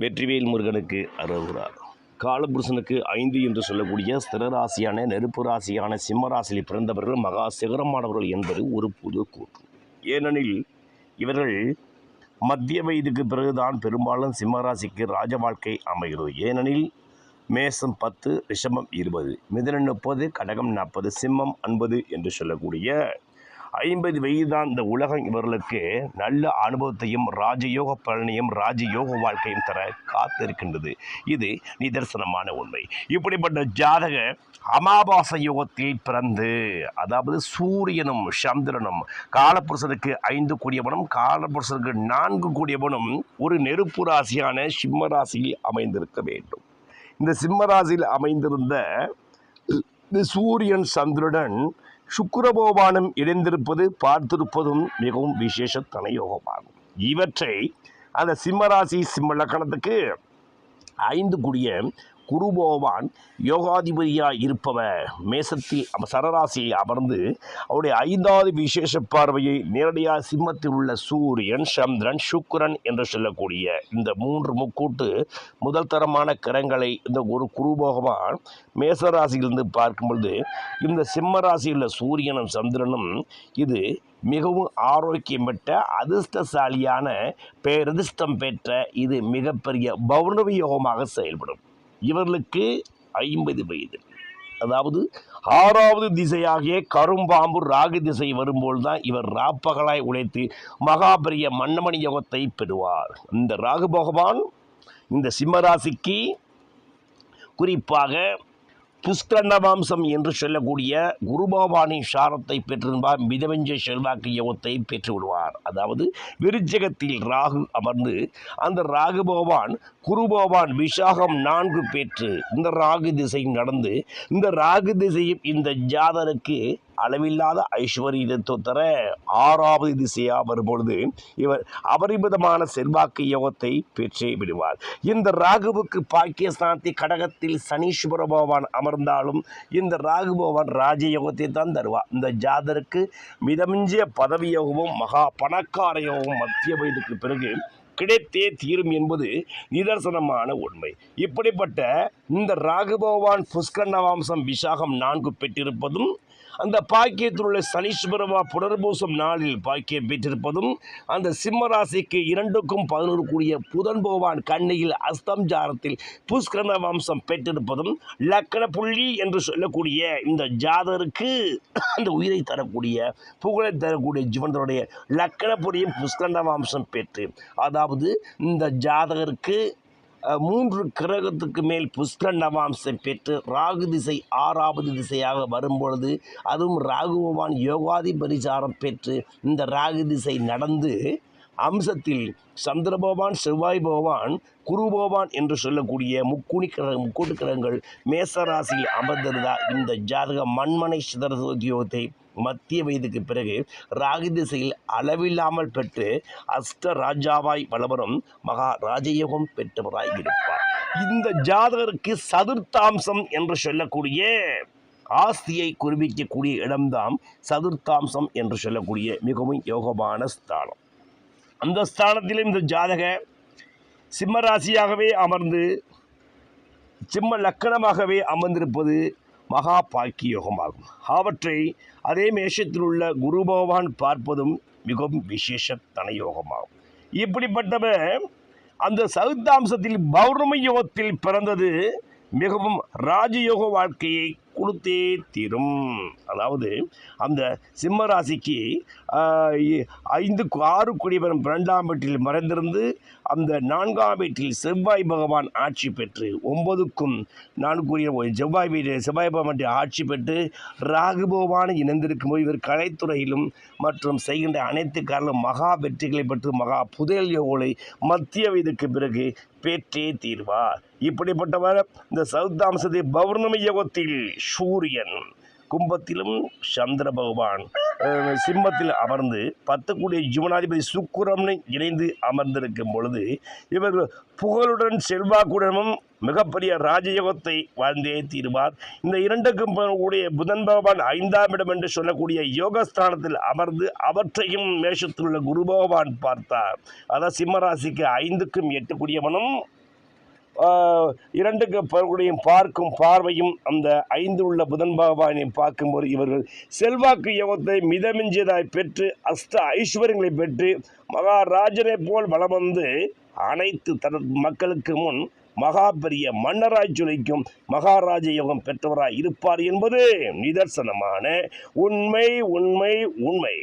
வெற்றிவேல் முருகனுக்கு அரோகரா. காலபுருஷனுக்கு 5 என்று சொல்லக்கூடிய ஸ்திரராசியான நெருப்பு ராசியான சிம்ம ராசியில் பிறந்தவர்கள் மகா சிகரமானவர்கள் என்பது ஒரு புது கூற்று. ஏனெனில் இவர்கள் மத்திய வயதுக்கு பிறகுதான் பெரும்பாலும் சிம்ம ராசிக்கு ராஜ வாழ்க்கை அமைகிறது. ஏனெனில் மேசம் 10, ரிஷபம் 20, மிதுனம் 30, கடகம் 40, சிம்மம் 50 என்று சொல்லக்கூடிய 50 வயதுதான் இந்த உலகம் இவர்களுக்கு நல்ல அனுபவத்தையும் ராஜயோக பலனையும் ராஜயோக வாழ்க்கையும் தர காத்திருக்கின்றது. இது நிதர்சனமான உண்மை. இப்படிப்பட்ட ஜாதக அமாவாசை யோகத்தில் பிறந்து, அதாவது சூரியனும் சந்திரனும் காலபுருஷனுக்கு 5 கூடியவனும் காலபுருஷனுக்கு 4 கூடியவனும் ஒரு நெருப்பு ராசியான சிம்ம ராசியில் அமைந்திருக்க வேண்டும். இந்த சிம்ம ராசியில் அமைந்திருந்த சூரியன் சந்திரனுடன் சுக்கிரபகவானும் இணைந்திருப்பது பார்த்திருப்பதும் மிகவும் விசேஷத்தன யோகமாகும். இவற்றை அந்த சிம்மராசி சிம்ம லக்கணத்துக்கு 5 கூடிய குரு பகவான் யோகாதிபதியாக இருப்பவர் மேசத்தில் சரராசியை அமர்ந்து அவருடைய 5வது விசேஷ பார்வையை நேரடியாக சிம்மத்தில் உள்ள சூரியன் சந்திரன் சுக்கிரன் என்று சொல்லக்கூடிய இந்த 3 முக்கூட்டு முதல் தரமான கிரகங்களை இந்த ஒரு குரு பகவான் மேசராசியிலிருந்து பார்க்கும் பொழுது இந்த சிம்ம ராசியில் உள்ள சூரியனும் சந்திரனும் இது மிகவும் ஆரோக்கியம் பெற்ற அதிர்ஷ்டசாலியான பேரதிர்ஷ்டம் பெற்ற இது மிகப்பெரிய பௌர்ணமி யோகமாக செயல்படும். இவர்களுக்கு 50 வயது, அதாவது 6வது திசையாகிய கரும்பாம்பு ராகு திசை வரும்போது தான் இவர் ராப்பகலாய் உழைத்து மகாபெரிய மன்னமணி யோகத்தை பெறுவார். இந்த ராகு பகவான் இந்த சிம்மராசிக்கு குறிப்பாக புஷ்கர வம்சம் என்று சொல்லக்கூடிய குரு பகவானின் சாரத்தை பெற்றிருந்தால் மிதவெஞ்ச செல்வாக்கு யோகத்தை பெற்று விடுவார். அதாவது விருச்சிகத்தில் ராகு அமர்ந்து அந்த ராகு பகவான் குரு பகவான் விசாகம் 4 பெற்று இந்த ராகு திசை நடந்து இந்த ராகு திசையும் இந்த ஜாதருக்கு அளவில்லாத ஐஸ்வர்யத்தை தர 6வது திசையாக வரும்பொழுது இவர் அபரிமிதமான செல்வாக்கு யோகத்தை பெற்றே விடுவார். இந்த ராகுவுக்கு பாக்கியஸ்தானத்தை கடகத்தில் சனீஸ்வர பகவான் அமர்ந்தாலும் இந்த ராகு பகவான் ராஜயோகத்தை தான் தருவார். இந்த ஜாதருக்கு மிதமிஞ்சிய பதவி யோகமும் மகா பணக்கார யோகமும் மத்திய வயதுக்கு பிறகு கிடைத்தே தீரும் என்பது நிதர்சனமான உண்மை. இப்படிப்பட்ட இந்த ராகு பகவான் புஷ்கர வம்சம் விசாகம் 4 பெற்றிருப்பதும் அந்த பாக்கியத்தில் உள்ள சனீஸ்வரவா புனர்பூசம் 4 பாக்கியம் பெற்றிருப்பதும் அந்த சிம்ம ராசிக்கு 2க்கும் 11 கூடிய புதன் பகவான் கண்ணியில் அஸ்தம் ஜாரத்தில் புஷ்கர வம்சம் பெற்றிருப்பதும் லக்கண புள்ளி என்று சொல்லக்கூடிய இந்த ஜாதருக்கு அந்த உயிரை தரக்கூடிய புகழை தரக்கூடிய ஜீவனத்துடைய லக்கண புள்ளியும் புஷ்கர வம்சம் பெற்று, அதாவது இந்த ஜாதகருக்கு 3 கிரகத்துக்கு மேல் புஷ்கர நவாம்சம் பெற்று ராகு திசை 6வது திசையாக வரும்பொழுது அதுவும் ராகு பகவான் யோகாதி பரிசாரம் பெற்று இந்த ராகு திசை நடந்து அம்சத்தில் சந்திர பகவான் செவ்வாய் பகவான் குரு பகவான் என்று சொல்லக்கூடிய முக்கூட்டு கிரகங்கள் மேசராசியில் அமர்ந்திருந்தால் இந்த ஜாதக மண்மனை சிதறயோகத்தை மத்திய வயதுக்கு பிறகு ராகு திசையில் அளவில்லாமல் பெற்று அஷ்ட ராஜாவாய் வளவரும் மகா ராஜயோகம் பெற்றவராய் இருப்பார். இந்த ஜாதகருக்கு சதுர்த்தாம்சம் என்று சொல்லக்கூடிய ஆஸ்தியை குறிப்பிக்கக்கூடிய இடம்தான் சதுர்த்தாம்சம் என்று சொல்லக்கூடிய மிகவும் யோகமான ஸ்தானம். அந்த ஸ்தானத்திலும் இந்த ஜாதக சிம்ம ராசியாகவே அமர்ந்து சிம்ம லக்கணமாகவே அமர்ந்திருப்பது மகா பாக்கிய யோகமாகும். அவற்றை அதே மேஷத்தில் உள்ள குரு பகவான் பார்ப்பதும் மிகவும் விசேஷத்தன யோகமாகும். இப்படிப்பட்டவர் அந்த சதுர்த்தாம்சத்தில் பௌர்ணமி யோகத்தில் பிறந்தது மிகவும் ராஜயோக வாழ்க்கையை கொடுத்தே தீரும். அதாவது அந்த சிம்ம ராசிக்கு 5-6 கூடியவன் 2ஆம் வீட்டில் மறைந்திருந்து அந்த 4ஆம் வீட்டில் செவ்வாய் பகவான் ஆட்சி பெற்று 9க்கும் 4 கூடிய செவ்வாய் பகவான் ஆட்சி பெற்று ராகு பகவான் இணைந்திருக்கும் போது இவர் கலைத்துறையிலும் மற்றும் செய்கின்ற அனைத்து காரணம் மகா வெற்றிகளை பெற்று மகா புதையல் யோகங்களை மத்திய வயதுக்கு பிறகு பெற்றே தீர்வார். இப்படிப்பட்டவர் இந்த சௌத்தாம்சத்தை பௌர்ணமி யோகத்தில் சூரியன் கும்பத்திலும் சந்திர பகவான் சிம்மத்தில் அமர்ந்து 10 கூடிய ஜீவனாதிபதி சுக்கிரனை இணைந்து அமர்ந்திருக்கும் பொழுது இவர் புகழுடன் செல்வாக்குடனும் மிகப்பெரிய ராஜயோகத்தை வாழ்ந்தே தீர்வார். இந்த 2க்கும் கூடிய புதன் பகவான் 5ஆம் இடம் என்று சொல்லக்கூடிய யோகஸ்தானத்தில் அமர்ந்து அவற்றையும் மேஷத்தில் உள்ள குரு பகவான் பார்த்தார். அதாவது சிம்மராசிக்கு 5க்கும் 8 கூடியவனும் இரண்டுக்கு பகுதியும் பார்க்கும் பார்வையும் அந்த 5 உள்ள புதன் பகவானை பார்க்கும்போது இவர்கள் செல்வாக்கு யோகத்தை மிதமிஞ்சியதாய் பெற்று அஷ்ட ஐஸ்வர்யங்களை பெற்று மகாராஜனை போல் வலம் வந்து அனைத்து மக்களுக்கு முன் மகா பெரிய மன்னராய் ஜொலிக்கும் மகாராஜ யோகம் பெற்றவராய் இருப்பார் என்பது நிதர்சனமான உண்மை உண்மை உண்மை.